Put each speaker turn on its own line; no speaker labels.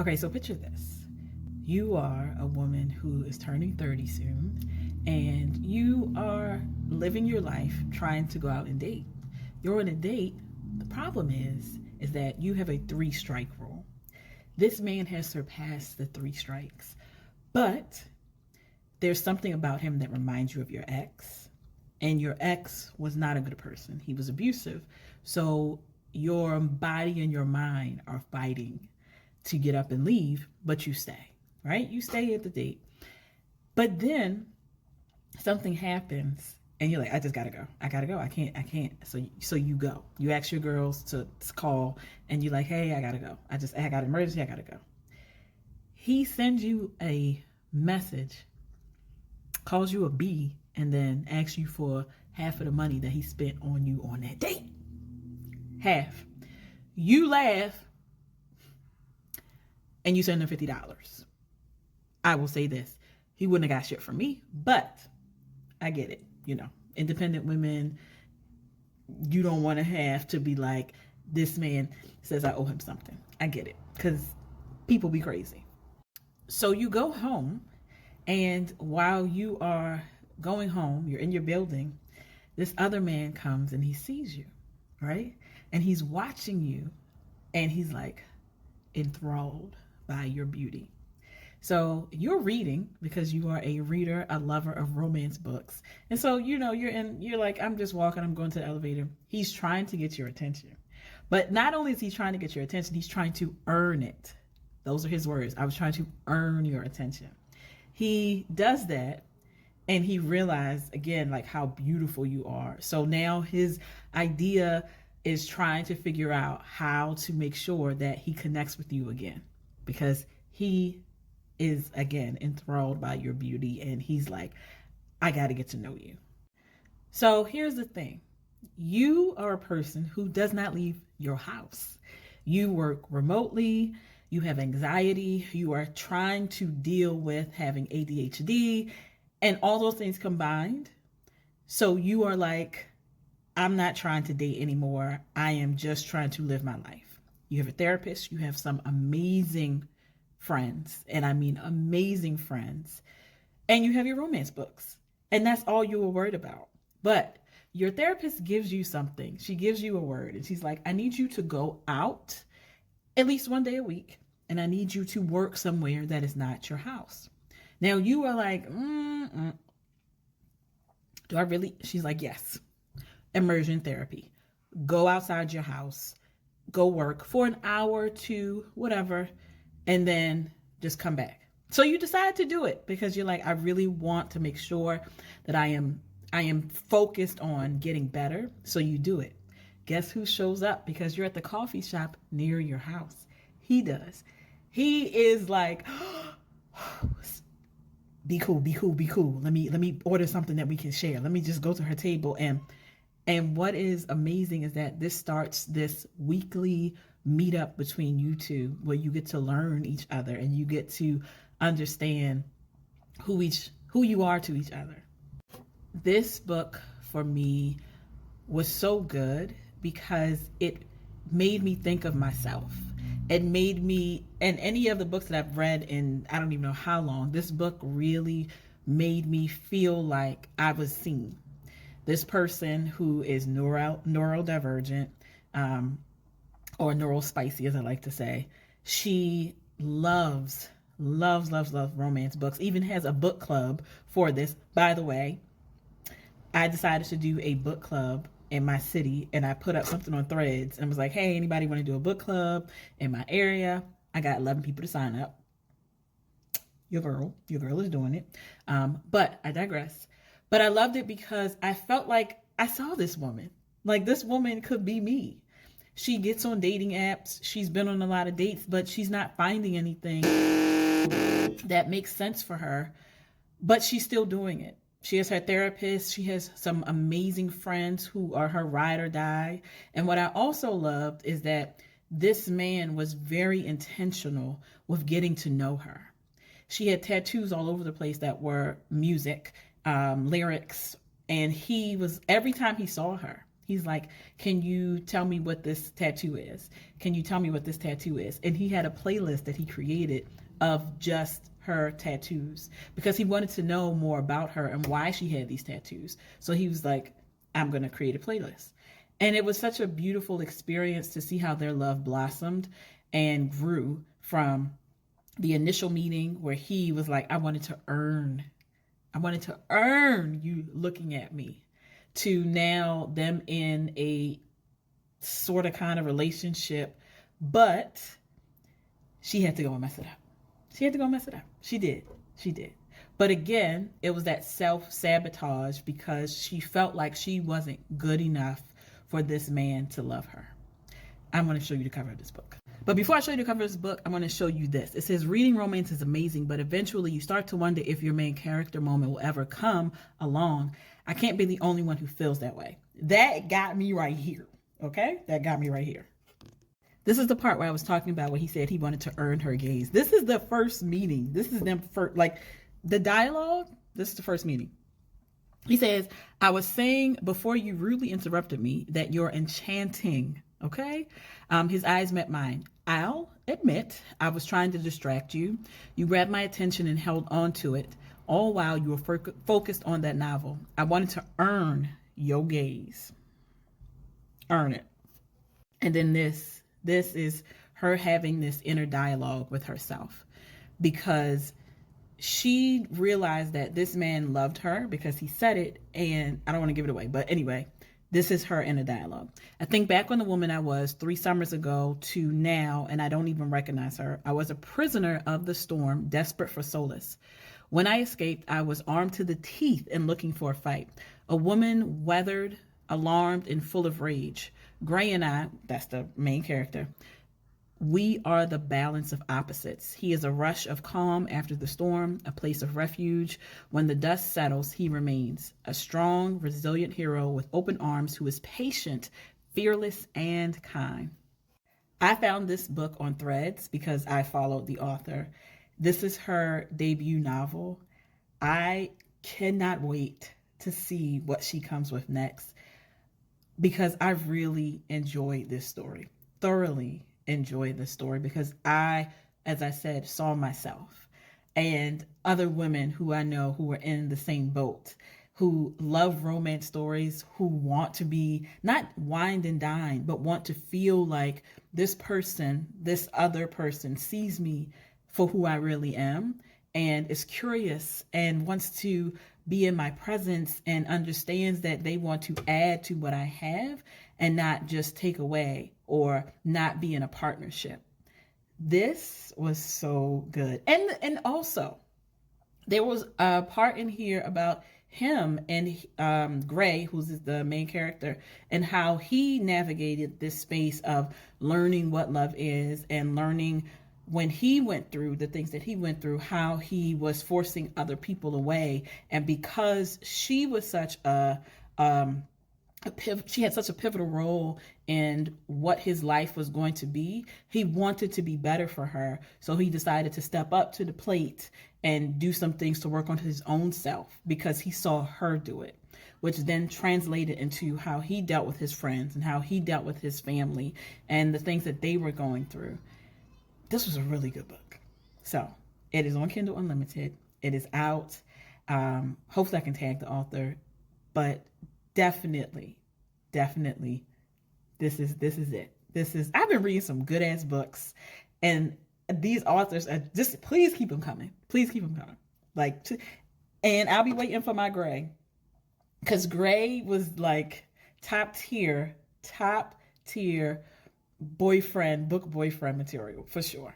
Okay, so picture this. You are a woman who is turning 30 soon, and you are living your life trying to go out and date. You're on a date. The problem is that you have a three-strike rule. This man has surpassed the three strikes, but there's something about him that reminds you of your ex, and your ex was not a good person. He was abusive. So your body and your mind are fighting to get up and leave, but you stay, right? You stay at the date. But then something happens and you're like, I just gotta go. I gotta go. I can't. So you go. You ask your girls to call and you're like, hey, I gotta go. I got an emergency, I gotta go. He sends you a message, calls you a B, and then asks you for half of the money that he spent on you on that date. Half. You laugh and you send him $50. I will say this. He wouldn't have got shit from me, but I get it. Independent women, you don't want to have to be like, this man says I owe him something. I get it, because people be crazy. So you go home, and while you are going home, you're in your building, this other man comes and he sees you, right? And he's watching you, and he's like enthralled by your beauty. So you're reading because you are a reader, a lover of romance books. And so, you're like, I'm just walking, I'm going to the elevator. He's trying to get your attention. But not only is he trying to get your attention, he's trying to earn it. Those are his words. I was trying to earn your attention. He does that, and he realized, again, like how beautiful you are. So now his idea is trying to figure out how to make sure that he connects with you again, because he is, again, enthralled by your beauty, and he's like, I got to get to know you. So here's the thing. You are a person who does not leave your house. You work remotely, you have anxiety, you are trying to deal with having ADHD and all those things combined. So you are like, I'm not trying to date anymore. I am just trying to live my life. You have a therapist, you have some amazing friends, and I mean amazing friends, and you have your romance books, and that's all you were worried about. But your therapist gives you something. She gives you a word, and she's like, I need you to go out at least one day a week, and I need you to work somewhere that is not your house. Now you are like, do I really? She's like, yes. Immersion therapy. Go outside your house, go work for an hour or two, whatever, and then just come back. So you decide to do it because you're like, I really want to make sure that I am focused on getting better. So you do it. Guess who shows up because you're at the coffee shop near your house? He does. He is like, be cool, be cool, be cool. Let me order something that we can share. Let me just go to her table. And what is amazing is that this starts this weekly meetup between you two, where you get to learn each other and you get to understand who you are to each other. This book for me was so good because it made me think of myself. It made me, and any of the books that I've read in I don't even know how long, this book really made me feel like I was seen. This person who is neurodivergent, or neural spicy, as I like to say, she loves romance books, even has a book club for this. By the way, I decided to do a book club in my city, and I put up something on Threads and was like, hey, anybody want to do a book club in my area? I got 11 people to sign up. Your girl is doing it. But I digress. But I loved it because I felt like I saw this woman. Like, this woman could be me. She gets on dating apps. She's been on a lot of dates, but she's not finding anything that makes sense for her. But she's still doing it. She has her therapist. She has some amazing friends who are her ride or die. And what I also loved is that this man was very intentional with getting to know her. She had tattoos all over the place that were music, lyrics. And every time he saw her, He's like, can you tell me what this tattoo is? Can you tell me what this tattoo is? And he had a playlist that he created of just her tattoos because he wanted to know more about her and why she had these tattoos. So he was like, I'm going to create a playlist. And it was such a beautiful experience to see how their love blossomed and grew from the initial meeting where he was like, I wanted to earn you looking at me, to now them in a sort of kind of relationship, but she had to go and mess it up. She did. But again, it was that self-sabotage because she felt like she wasn't good enough for this man to love her. I'm going to show you the cover of this book. But before I show you the cover of this book, I'm going to show you this. It says, reading romance is amazing, but eventually you start to wonder if your main character moment will ever come along. I can't be the only one who feels that way. That got me right here. Okay? That got me right here. This is the part where I was talking about when he said he wanted to earn her gaze. This is the first meeting. This is them first, like the dialogue. This is the first meeting. He says, I was saying before you rudely interrupted me that you're enchanting. Okay. His eyes met mine. I'll admit I was trying to distract you. You grabbed my attention and held on to it, all while you were focused on that novel. I wanted to earn your gaze. Earn it. And then this is her having this inner dialogue with herself, because she realized that this man loved her because he said it, and I don't want to give it away, but anyway, this is her inner dialogue. I think back on the woman I was 3 summers ago to now, and I don't even recognize her. I was a prisoner of the storm, desperate for solace. When I escaped, I was armed to the teeth and looking for a fight. A woman weathered, alarmed, and full of rage. Gray and I, that's the main character, we are the balance of opposites. He is a rush of calm after the storm, a place of refuge. When the dust settles, he remains a strong, resilient hero with open arms who is patient, fearless, and kind. I found this book on Threads because I followed the author. This is her debut novel. I cannot wait to see what she comes with next, because I really enjoyed this story, thoroughly enjoyed this story, because I, as I said, saw myself and other women who I know who are in the same boat, who love romance stories, who want to be not wined and dined, but want to feel like this person, this other person sees me for who I really am and is curious and wants to be in my presence and understands that they want to add to what I have and not just take away or not be in a partnership. This was so good. And also there was a part in here about him and Gray, who's the main character, and how he navigated this space of learning what love is and learning when he went through the things that he went through, how he was forcing other people away. And because she was such she had such a pivotal role in what his life was going to be, he wanted to be better for her. So he decided to step up to the plate and do some things to work on his own self because he saw her do it, which then translated into how he dealt with his friends and how he dealt with his family and the things that they were going through. This was a really good book. So it is on Kindle Unlimited. It is out. Hopefully I can tag the author, but definitely, this is it. I've been reading some good ass books, and these authors are just, please keep them coming. Please keep them coming. And I'll be waiting for my Gray, because Gray was like top tier book boyfriend material for sure.